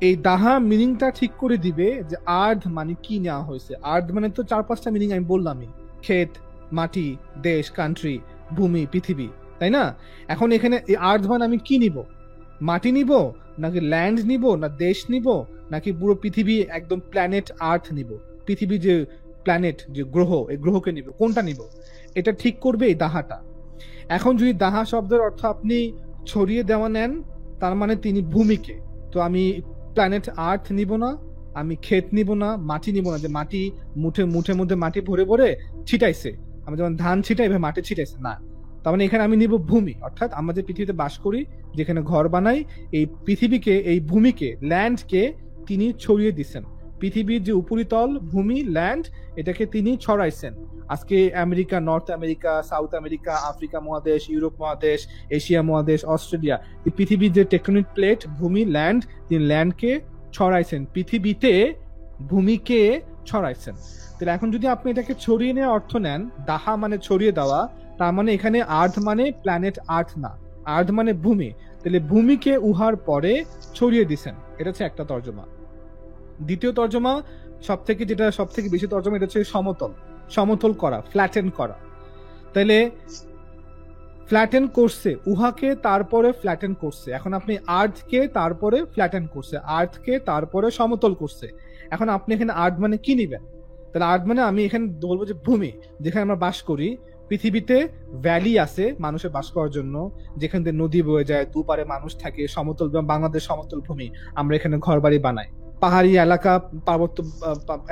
এই দাহা মিনিংটা ঠিক করে দিবে যে আর্ধ মানে কি নেওয়া হয়েছে। আর্ধ মানে তো 4-5টা মিনিং আমি বললামই, ক্ষেত, মাটি, দেশ, কান্ট্রি, ভূমি, পৃথিবী, তাই না? এখন এখানে এই আর্ধ মানে আমি কি নিব? মাটি নিব, নাকি ল্যান্ড নিব, না দেশ নিব, নাকি পুরো পৃথিবী একদম প্ল্যানেট আর্থ নিব? পৃথিবী যে প্ল্যানেট, যে গ্রহ, এই গ্রহকে নিব, কোনটা নিব? এটা ঠিক করবে এই দাহাটা। এখন যদি দাহা শব্দের অর্থ আপনি ছড়িয়ে দেওয়া নেন, তার মানে তিনি ভূমিকে, তো আমি প্ল্যানেট আর্থ নিব না, আমি ক্ষেত নিব না, মাটি নিব না, যে মাটি মুঠের মধ্যে মাটি ভরে ভরে ছিটাইছে, আমরা যেমন ধান ছিটাই এভাবে মাটি ছিটাইছে না। তার মানে এখানে আমি নিব ভূমি, অর্থাৎ আমরা যে পৃথিবীতে বাস করি, যেখানে ঘর বানাই, এই পৃথিবীকে, এই ভূমিকে, ল্যান্ডকে তিনি ছড়িয়ে দিছেন। পৃথিবীর যে উপরিতল ভূমি ল্যান্ড, এটাকে তিনি ছড়াইছেন। আজকে America, north America, south America, Africa মহাদেশ, ইউরোপ মহাদেশ, এশিয়া মহাদেশ, অস্ট্রেলিয়া, এই পৃথিবীর যে টেকটনিক প্লেট ভূমি ল্যান্ড, তিনি ল্যান্ডকে ছড়াইছেন, পৃথিবীতে ভূমিকে ছড়াইছেন। তাহলে এখন যদি আপনি এটাকে ছড়িয়ে নেওয়ার অর্থ নেন, দাহা মানে ছড়িয়ে দেওয়া, তার মানে এখানে আর্থ মানে প্ল্যানেট আর্থ না, আর্থ মানে ভূমি। তাহলে ভূমিকে উহার পরে ছড়িয়ে দিছেন, এটা হচ্ছে একটা তর্জমা। দ্বিতীয় তর্জমা সব থেকে বেশি তর্জমা, এটা হচ্ছে সমতল, সমতল করা, ফ্ল্যাটেন করা। তাহলে ফ্ল্যাটেন করছে, উহাকে তারপরে ফ্ল্যাটেন করছে। এখন আপনি আর্থকে তারপরে ফ্ল্যাটেন করছে, আর্থকে তারপরে সমতল করছে। এখন আপনি এখানে আর্থ মানে কি নিবেন? তাহলে আর্থ মানে আমি এখানে বলবো যে ভূমি, যেখানে আমরা বাস করি। পৃথিবীতে ভ্যালি আছে মানুষের বাস করার জন্য, যেখান থেকে নদী বয়ে যায়, দুপারে মানুষ থাকে, সমতল, বাংলাদেশ সমতল ভূমি, আমরা এখানে ঘর বাড়ি বানাই। পাহাড়ি এলাকা, পার্বত্য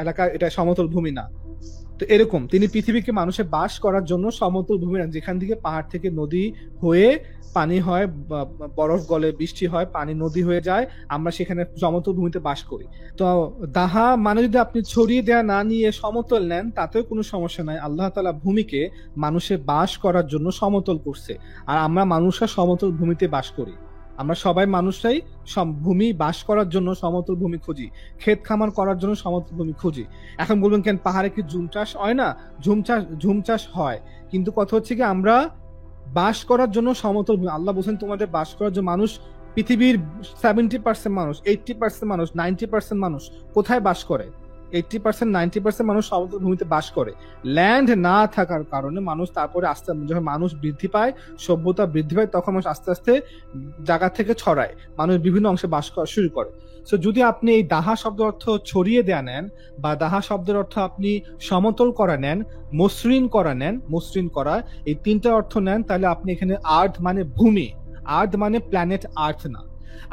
এলাকা, এটা সমতল ভূমি না। তো এরকম তিনি পৃথিবীকে মানুষের বাস করার জন্য সমতল ভূমি, যেখান থেকে পাহাড় থেকে নদী হয়ে পানি হয়, বরফ গলে, বৃষ্টি হয়, পানি নদী হয়ে যায়, আমরা সেখানে সমতল ভূমিতে বাস করি। তো দাহা মানে যদি আপনি ছড়িয়ে দেওয়া না নিয়ে সমতল নেন, তাতেও কোনো সমস্যা নাই। আল্লাহ তাআলা ভূমিকে মানুষের বাস করার জন্য সমতল করছে, আর আমরা মানুষরা সমতল ভূমিতে বাস করি। আমরা সবাই মানুষরাই ভূমি বাস করার জন্য সমতল ভূমি খুঁজি, ক্ষেত খামার করার জন্য সমতল ভূমি খুঁজি। এখন বলবেন কেন পাহাড়ে কি ঝুম চাষ হয় না? ঝুম চাষ হয়, কিন্তু কথা হচ্ছে কি আমরা বাস করার জন্য সমতল ভূমি। আল্লাহ বলছেন তোমাদের বাস করার জন্য। মানুষ, পৃথিবীর 70% মানুষ, 80% মানুষ, 90% মানুষ কোথায় বাস করে? 80%, 90% মানুষ সমতল ভূমিতে বাস করে। ল্যান্ড না থাকার কারণে মানুষ তারপরে আস্তে, যখন মানুষ বৃদ্ধি পায়, সভ্যতা বৃদ্ধি পায়, তখন মানুষ আস্তে আস্তে জায়গা থেকে ছড়ায়, মানুষ বিভিন্ন অংশে বাস করা শুরু করে। সো যদি আপনি এই দাহা শব্দের অর্থ ছড়িয়ে দেয়া নেন, বা দাহা শব্দের অর্থ আপনি সমতল করা নেন, মসৃণ করা নেন, মসৃণ করা, এই তিনটা অর্থ নেন, তাহলে আপনি এখানে আর্থ মানে ভূমি, আর্থ মানে প্ল্যানেট আর্থ না।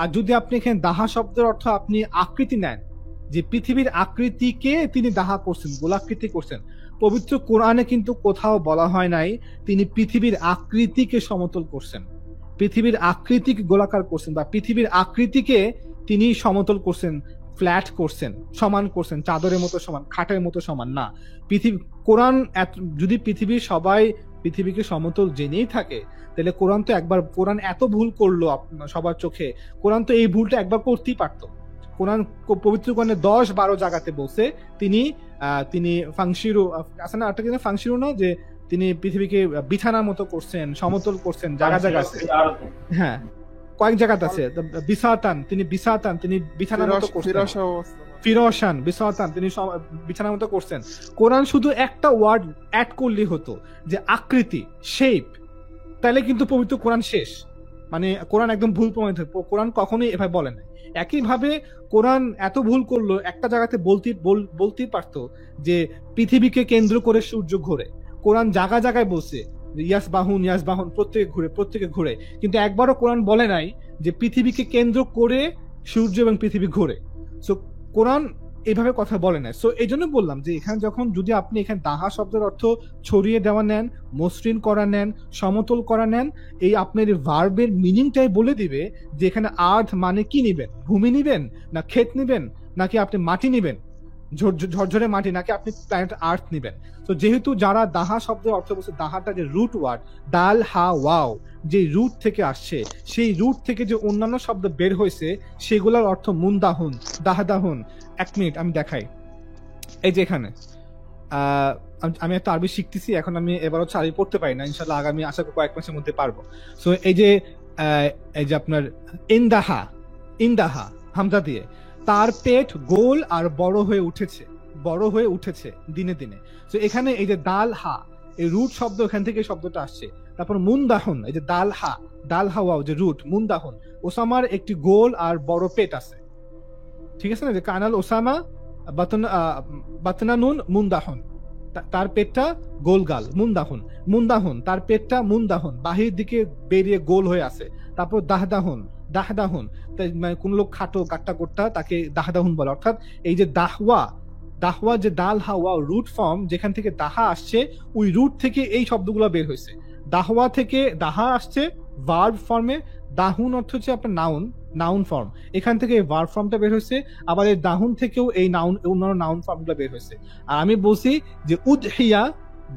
আর যদি আপনি এখানে দাহা শব্দের অর্থ আপনি আকৃতি নেন, যে পৃথিবীর আকৃতিকে তিনি দাহা করছেন, গোলাকৃতি করছেন, পবিত্র কোরআনে কিন্তু কোথাও বলা হয় নাই তিনি পৃথিবীর আকৃতিকে সমতল করছেন, পৃথিবীর আকৃতিকে গোলাকার করছেন, বা পৃথিবীর আকৃতিকে তিনি সমতল করছেন, ফ্ল্যাট করছেন, সমান করছেন, চাদরের মতো সমান, খাটের মতো সমান না। কোরআন যদি পৃথিবীর সবাই পৃথিবীকে সমতল জেনেই থাকে, তাহলে কোরআন এত ভুল করলো সবার চোখে, কোরআন তো এই ভুলটা একবার করতেই পারতো। কোরআন, পবিত্র কোরআনে 10-12 জায়গাতে বলছে তিনি ফাংশিরু আছে না, একটা কিন্তু ফাংশিরু না, যে তিনি পৃথিবীকে বিছানার মতো করছেন, সমতল করছেন, জায়গা আছে। হ্যাঁ, কয়েক জায়গাতে আছে। তিনি বিছানার মতো করছেন, ফিরোশান বিসাতান, তিনি বিছানার মতো করছেন। কোরআন শুধু একটা ওয়ার্ড অ্যাড করলেই হতো, যে আকৃতি, শেপ, তাহলে কিন্তু পবিত্র কোরআন শেষ। মানে কোরআন একদম ভুল প্রমাণিত। কোরআন কখনোই এভাবে বলে না। একইভাবে কোরআন এত ভুল করলো, একটা জায়গাতে বলতেই পারতো যে পৃথিবীকে কেন্দ্র করে সূর্য ঘোরে। কোরআন জায়গায় বলছে ইয়াস বাহুন প্রত্যেকে ঘুরে, কিন্তু একবারও কোরআন বলে নাই যে পৃথিবীকে কেন্দ্র করে সূর্য এবং পৃথিবী ঘোরে। সো কোরআন এইভাবে কথা বলে না। সো এই জন্য বললাম যে এখানে যদি আপনি এখানে দাহা শব্দের অর্থ ছড়িয়ে দেওয়া নেন, মসৃণ করা নেন, সমতল করা নেন, এই আপনার ভার্বের মিনিংটাই বলে দিবে যে এখানে আর্থ মানে কি নিবেন, ভূমি নিবেন, না ক্ষেত নিবেন, নাকি আপনি মাটি নিবেন, ঝরঝরে মাটি, নাকি আপনি প্ল্যানেট আর্থ নিবেন। তো যেহেতু যারা দাহা শব্দের অর্থ বলছে, দাহাটা যে রুট ওয়ার্ড দাল হা ওয়াও, যে রুট থেকে আসছে, সেই রুট থেকে যে অন্যান্য শব্দ বের হয়েছে সেগুলোর অর্থ মুন্দাহুন, দাহদাহুন। 1 মিনিট আমি দেখাই। এই যে এখানে আমি একটা আরবি শিখতেছি এখন, আমি এবারও আরবি পড়তে পারি না, ইনশাল্লাহ আগামী আশা করি কয়েক মাসের মধ্যে পারবো। সো এই যে আপনার ইন্দাহা হামজা দিয়ে, তার পেট গোল আর বড় হয়ে উঠেছে দিনে দিনে। তো এখানে এই যে দাল হা, এই রুট শব্দ, এখান থেকে শব্দটা আসছে। তারপর মুন্দাহুন, এই যে দাল হা ওয়াও, যে রুট মুন্দাহুন, ওসামার একটি গোল আর বড় পেট আছে, ঠিক আছে না, যে কানাল ওসামা বাতনানুন মুন্দাহুন, তার পেটটা গোলগাল, মুন্দাহুন তার পেটটা মুন্দাহুন, বাহির দিকে বেরিয়ে গোল হয়ে আছে। তারপর দাহদাহুন, মানে কোন লোক খাটো গাট্টা গোট্টা, তাকে দাহদাহুন বলে। অর্থাৎ এই যে দাহওয়া যে দাল হাওয়া রুট ফর্ম, যেখান থেকে দাহা আসছে, ওই রুট থেকে এই শব্দগুলো বের হয়েছে। দাহওয়া থেকে দাহা আসছে ভার্ব ফর্মে, দাহুন অর্থ হচ্ছে আপনার নাউন, নাউন ফর্ম, এখান থেকে ভার্ব ফর্মটা বের হয়েছে, আবার এই দাহুন থেকেও এই নাউন অন্যান্য নাউন ফর্মগুলো বের হয়েছে। আর আমি বলছি যে উদহিয়া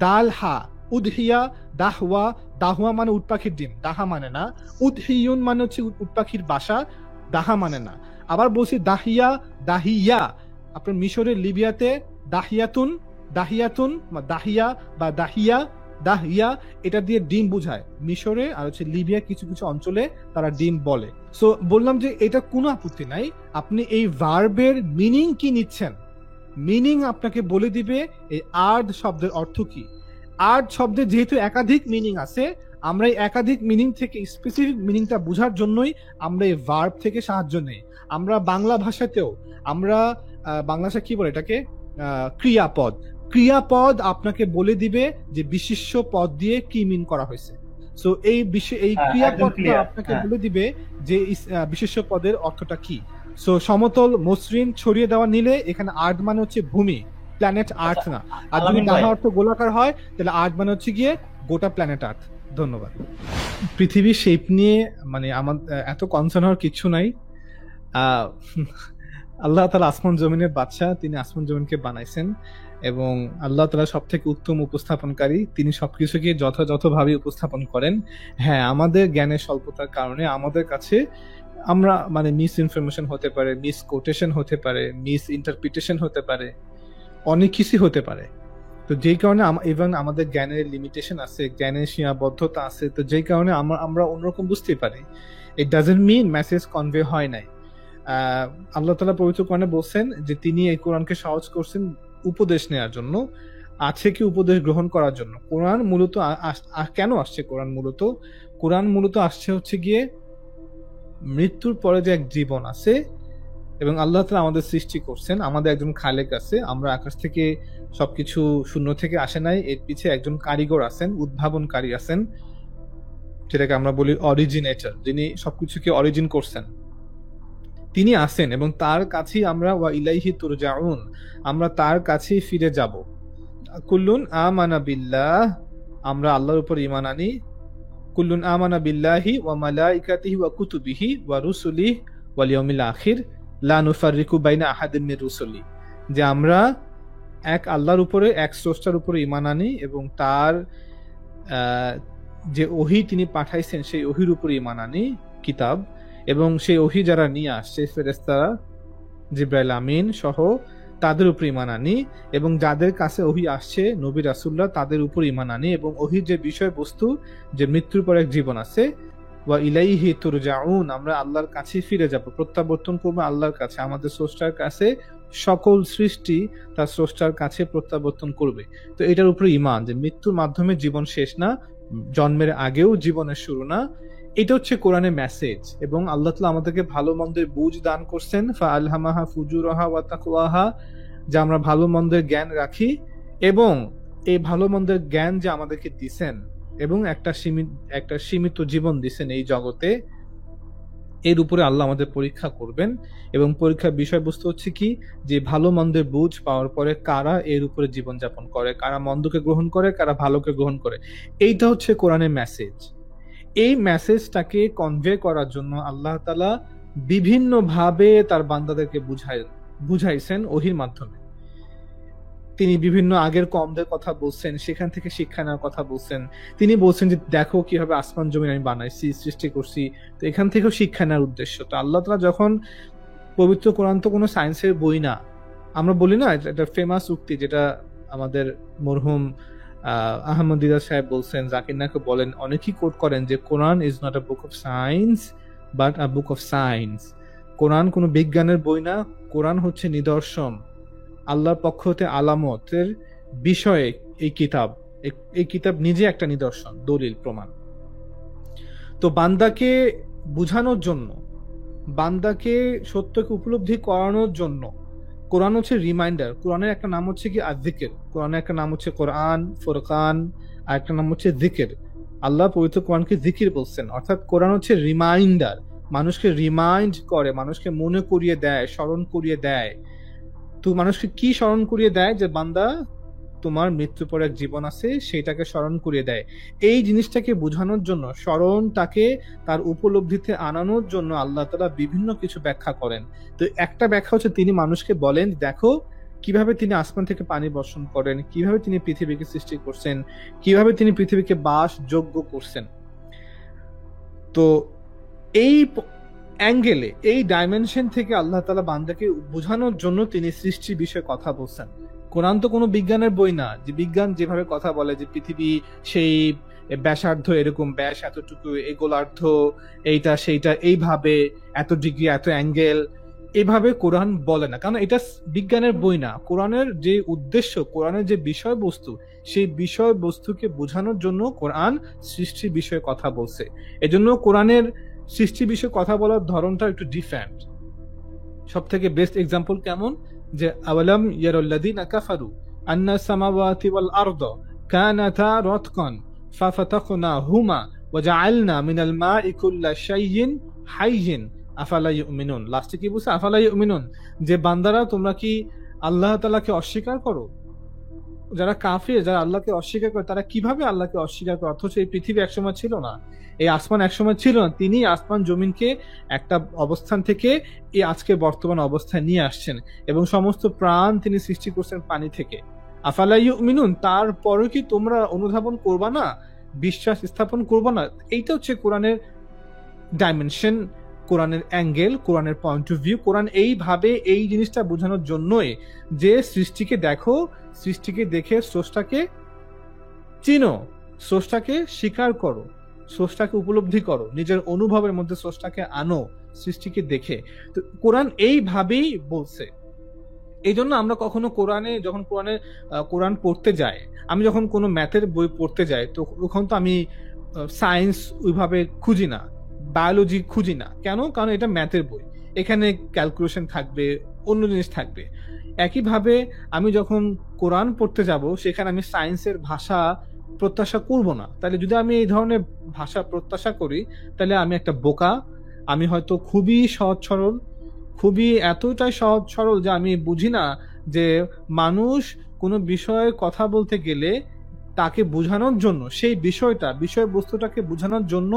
দাল হা, উদহিয়া দাহওয়া, দাহওয়া মানে উট পাখির ডিম, দাহা মানে না। উদহিয়ুন মানে হচ্ছে উট পাখির বাসা, দাহা মানে না। আবার বলছি দাহিয়া দাহিয়া, আপনার মিশরের লিবিয়াতে দাহিয়াতুন, দাহিয়াতুন দাহিয়া বা দাহিয়া, দাহিয়া এটা দিয়ে ডিম বুঝায় মিশরে আর হচ্ছে লিবিয়া কিছু কিছু অঞ্চলে তারা ডিম বলে। সো বললাম যে এটা কোনো আপত্তি নাই, আপনি এই ভার্বের মিনিং কি নিচ্ছেন, মিনিং আপনাকে বলে দিবে এই আর্দ শব্দের অর্থ কি। আর্দ শব্দের যেহেতু একাধিক মিনিং আছে, আমরা এই একাধিক মিনিং থেকে স্পেসিফিক মিনিংটা বোঝার জন্যই আমরা এই ভার্ব থেকে সাহায্য নেই। আমরা বাংলা ভাষাতেও আমরা বাংলা ভাষা কি বলে এটাকে ক্রিয়াপদ, ক্রিয়াপদ আপনাকে বলে দিবে যে বিশেষ্য পদ দিয়ে কি মিন করা হয়েছে। সো এই ক্রিয়াপদটা আপনাকে বলে দিবে যে বিশেষ্য পদের অর্থটা কি। সো সমতল মসৃণ ছড়িয়ে দেওয়া নিলে এখানে আর্থ মানে হচ্ছে ভূমি, প্ল্যানেট আর্থ না। আর যদি তাহা অর্থ গোলাকার হয় তাহলে আর্থ মানে হচ্ছে গিয়ে গোটা প্ল্যানেট আর্থ। ধন্যবাদ। পৃথিবীর শেপ নিয়ে মানে আমার এত কনসার্ন হওয়ার কিছু নাই। আল্লাহ তাআলা আসমান জমিনের বাদশা, তিনি আসমান জমিনকে বানাইছেন এবং আল্লাহ তাআলা সব থেকে উত্তম উপস্থাপনকারী, তিনি সবকিছুকে যথাযথভাবে উপস্থাপন করেন। হ্যাঁ, আমাদের জ্ঞানের স্বল্পতার কারণে আমাদের কাছে আমরা মানে মিস ইনফরমেশন হতে পারে, মিস কোটেশন হতে পারে, মিস ইন্টারপ্রিটেশন হতে পারে, অনেক কিছু হতে পারে। তো যেই কারণে ইভেন আমাদের জ্ঞানের লিমিটেশন আছে, জ্ঞানের সীমাবদ্ধতা আছে, তো যেই কারণে আমরা অন্যরকম বুঝতে পারি। It doesn't mean message convey হয় নাই। আল্লাহ তাআলা পবিত্র কোরআনে বলছেন যে তিনি এই কোরআনকে সহজ করছেন উপদেশ নেওয়ার জন্য, আছে কি উপদেশ গ্রহণ করার জন্য। কোরআন মূলত কেন আসছে, কোরআন মূলত আসছে হচ্ছে গিয়ে মৃত্যুর পরে যে এক জীবন আছে এবং আল্লাহ তাআলা আমাদের সৃষ্টি করছেন, আমাদের একজন খালেক আছে, আমরা আকাশ থেকে সবকিছু শূন্য থেকে আসে নাই, এর পিছে একজন কারিগর আছেন, উদ্ভাবনকারী আছেন, যেটাকে আমরা বলি অরিজিনেটর, যিনি সবকিছুকে অরিজিন করছেন, তিনি আছেন এবং তার কাছেই আমরা ওয়া ইলাইহি তুরজাউন, আমরা তার কাছেই ফিরে যাব। কুল্লুন আমানা বিল্লাহ, আমরা আল্লাহর উপর ঈমান আনি। কুল্লুন আমানা বিল্লাহি ওয়া মালাইকাতিহি ওয়া কুতুবিহি ওয়া রুসুলিহি ওয়াল ইয়াউমিল আখির লা নুফাররিকু বাইনা আহাদিন মির রুসুলি, যে আমরা এক আল্লাহর উপরে, এক স্রষ্টার উপরে ঈমান আনি এবং তার যে ওহী তিনি পাঠাইছেন সেই ওহীর উপরে ঈমান আনি, কিতাব, এবং সেই ওহী যারা নিয়ে আসছে ফেরেশতারা জিবরাইল আমিন সহ তাদের উপর ঈমান আনি, এবং যাদের কাছে ওহী আসছে নবী রাসূলুল্লাহ তাদের উপর ঈমান আনি, এবং ওহীর যে বিষয়বস্তু যে মৃত্যুর পর এক জীবন আছে, ওয়া ইলাইহি তুরজাউন, আমরা আল্লাহর কাছে ফিরে যাব, প্রত্যাবর্তন করব আল্লাহর কাছে, আমাদের স্রষ্টার কাছে। সকল সৃষ্টি তার স্রষ্টার কাছে প্রত্যাবর্তন করবে। তো এটার উপরে ঈমান যে মৃত্যুর মাধ্যমে জীবন শেষ না, জন্মের আগেও জীবনের শুরু না। এটা হচ্ছে কোরআনের মেসেজ। এবং আল্লাহ তাআলা আমাদেরকে ভালো মন্দের বুঝ দান করছেন, ফাআলহামাহা ফুজুরাহা ওয়া তাকওয়াহা, যে আমরা ভালো মন্দের জ্ঞান রাখি, এবং এই ভালো মন্দের জ্ঞান যে আমাদেরকে দিছেন এবং একটা সীমিত জীবন দিছেন এই জগতে, এর উপরে আল্লাহ আমাদের পরীক্ষা করবেন। এবং পরীক্ষার বিষয়বস্তু হচ্ছে কি, যে ভালো মন্দের বুঝ পাওয়ার পরে কারা এর উপরে জীবনযাপন করে, কারা মন্দকে গ্রহণ করে, কারা ভালোকে গ্রহণ করে। এইটা হচ্ছে কোরআনের মেসেজ। এই মেসেজটাকে কনভে করার জন্য আল্লাহ তাআলা বিভিন্ন ভাবে তার বান্দাদেরকে বুঝাইছেন ওহীর মাধ্যমে। তিনি বিভিন্ন আগের কওমদের কথা বলছেন, সেখান থেকে শিক্ষা নেওয়ার কথা বলছেন। তিনি বলছেন যে দেখো কিভাবে আসমান জমিন আমি বানাইছি, সৃষ্টি করছি, তো এখান থেকেও শিক্ষা নেওয়ার উদ্দেশ্য। তো আল্লাহ তাআলা যখন পবিত্র কোরআন তো কোনো সায়েন্সের বই না, আমরা বলি না, এটা ফেমাস উক্তি যেটা আমাদের মরহুম আহমদ দিদার সাহেব বলছেন, জাকির নায়ক বলেন, অনেকেই কোট করেন যে Quran is not a book of science but a book of science. Quran কোনো বিজ্ঞানের বই না, কোরআন হচ্ছে নিদর্শন, আল্লাহর পক্ষ হতে আলামতের বিষয়ে এই কিতাব নিজে একটা নিদর্শন, দলিল, প্রমাণ। তো বান্দাকে বুঝানোর জন্য, বান্দাকে সত্যকে উপলব্ধি করানোর জন্য কোরআন হচ্ছে রিমাইন্ডার। কোরআনের একটা নাম হচ্ছে কি আয-যিকর, কোরআনের একটা নাম হচ্ছে কোরআন, ফুরকান, আর একটা নাম হচ্ছে যিকর। আল্লাহ পবিত্র কোরআনকে যিকির বলছেন, অর্থাৎ কোরআন হচ্ছে রিমাইন্ডার, মানুষকে রিমাইন্ড করে, মানুষকে মনে করিয়ে দেয়, স্মরণ করিয়ে দেয়। তো মানুষকে কি স্মরণ করিয়ে দেয়? যে বান্দা তোমার মৃত্যু পরে এক জীবন আছে সেটাকে স্মরণ করিয়ে দেয়। এই জিনিসটাকে বোঝানোর জন্য, স্মরণটাকে তার উপলব্ধিতে আনানোর জন্য আল্লাহ তাআলা বিভিন্ন কিছু ব্যাখ্যা করেন। তো একটা ব্যাখ্যা হচ্ছে তিনি মানুষকে বলেন, দেখো কিভাবে তিনি আসমান থেকে পানি বর্ষণ করেন, কিভাবে তিনি পৃথিবীকে সৃষ্টি করছেন, কিভাবে তিনি পৃথিবীকে বাসযোগ্য করছেন। তো এই অ্যাঙ্গেলে, এই ডাইমেনশন থেকে আল্লাহ তাআলা বান্দাকে বোঝানোর জন্য তিনি সৃষ্টির বিষয়ে কথা বলছেন। কোরআন তো কোনো বিজ্ঞানের বই না যে বিজ্ঞান যেভাবে কথা বলে যে পৃথিবী সেই ব্যাসার্ধ এরকম, ব্যাস এতটুকু, এই গোলার্ধ এইটা সেইটা এইভাবে, এত ডিগ্রি এত অ্যাঙ্গেল, এভাবে কোরআন বলে না, কারণ এটা বিজ্ঞানের বই না। কোরআনের যে উদ্দেশ্য, কোরআনের যে বিষয়বস্তু, সেই বিষয়বস্তুকে বোঝানোর জন্য কোরআন সৃষ্টির বিষয়ে কথা বলছে। এজন্য কোরআনের সৃষ্টি বিষয়ে কথা বলার ধরনটা একটু ডিফারেন্ট। সব থেকে বেস্ট এক্সাম্পল কেমন, যে আওয়ালাম ইয়ারাল্লাযীনা কাফারু আন্না সামাওয়াতি ওয়াল আরদা কানাতা রাতকান ফাফাতাকনাহুমা ওয়া জাআলনা মিনাল মাই কুল্লা শাইইন হাইয়িন আফালা ইউমিনুন। লাস্টে কি বলছে? আফালা ইউমিনুন, যে বান্দারা তোমরা কি আল্লাহ তাআলাকে অস্বীকার করো? যারা কাফির, যারা আল্লাহকে অস্বীকার করে, তারা কিভাবে আল্লাহকে অস্বীকার করে? অথচ এই পৃথিবী একসময় ছিল না, এই আসমান একসময় ছিল না। তিনি আসমান জমিনকে একটা অবস্থান থেকে এই আজকে বর্তমান অবস্থায় নিয়ে আসছেন, এবং সমস্ত প্রাণ তিনি সৃষ্টি করছেন পানি থেকে। আফালা ইউমিনুন, তারপরে কি তোমরা অনুধাবন করবা না, বিশ্বাস স্থাপন করবা না? এইটা হচ্ছে কোরআনের ডাইমেনশন, কোরআনের অ্যাঙ্গেল, কোরআনের পয়েন্ট অফ ভিউ। কোরআন এইভাবে এই জিনিসটা বোঝানোর জন্যই যে সৃষ্টিকে দেখো, সৃষ্টিকে দেখে স্রষ্টাকে চিনো, স্রষ্টাকে স্বীকার করো, স্রষ্টাকে উপলব্ধি করো, নিজের অনুভবের মধ্যে স্রষ্টাকে আনো সৃষ্টিকে দেখে। তো কোরআন এইভাবেই বলছে। এই জন্য আমরা কখনো যখন কোরআন পড়তে যাই, আমি যখন কোনো ম্যাথের বই পড়তে যাই, তো তখন তো আমি সায়েন্স ওইভাবে খুঁজি না, বায়োলজি খুঁজি না। কেন? কারণ এটা ম্যাথের বই, এখানে ক্যালকুলেশন থাকবে, অন্য জিনিস থাকবে। একইভাবে আমি যখন কোরআন পড়তে যাব, সেখানে আমি সায়েন্সের ভাষা প্রত্যাশা করব না। তাহলে যদি আমি এই ধরনের ভাষা প্রত্যাশা করি, তাহলে আমি একটা বোকা। আমি হয়তো খুবই সহজ সরল, খুবই এতটাই সহজ সরল যে আমি বুঝি না যে মানুষ কোনো বিষয়ে কথা বলতে গেলে তাকে বোঝানোর জন্য, সেই বিষয়বস্তুটাকে বোঝানোর জন্য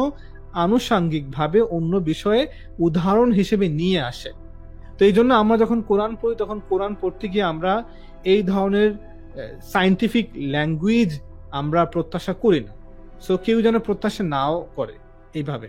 আনুষাঙ্গিকভাবে অন্য বিষয়ে উদাহরণ হিসেবে নিয়ে আসে। তো এই জন্য আমরা যখন কোরআন পড়ি, তখন কোরআন পড়তে গিয়ে আমরা এই ধরনের সায়েন্টিফিক ল্যাঙ্গুয়েজ আমরা প্রত্যাশা করি না। সো কেউ যেন প্রত্যাশা নাও করে এইভাবে।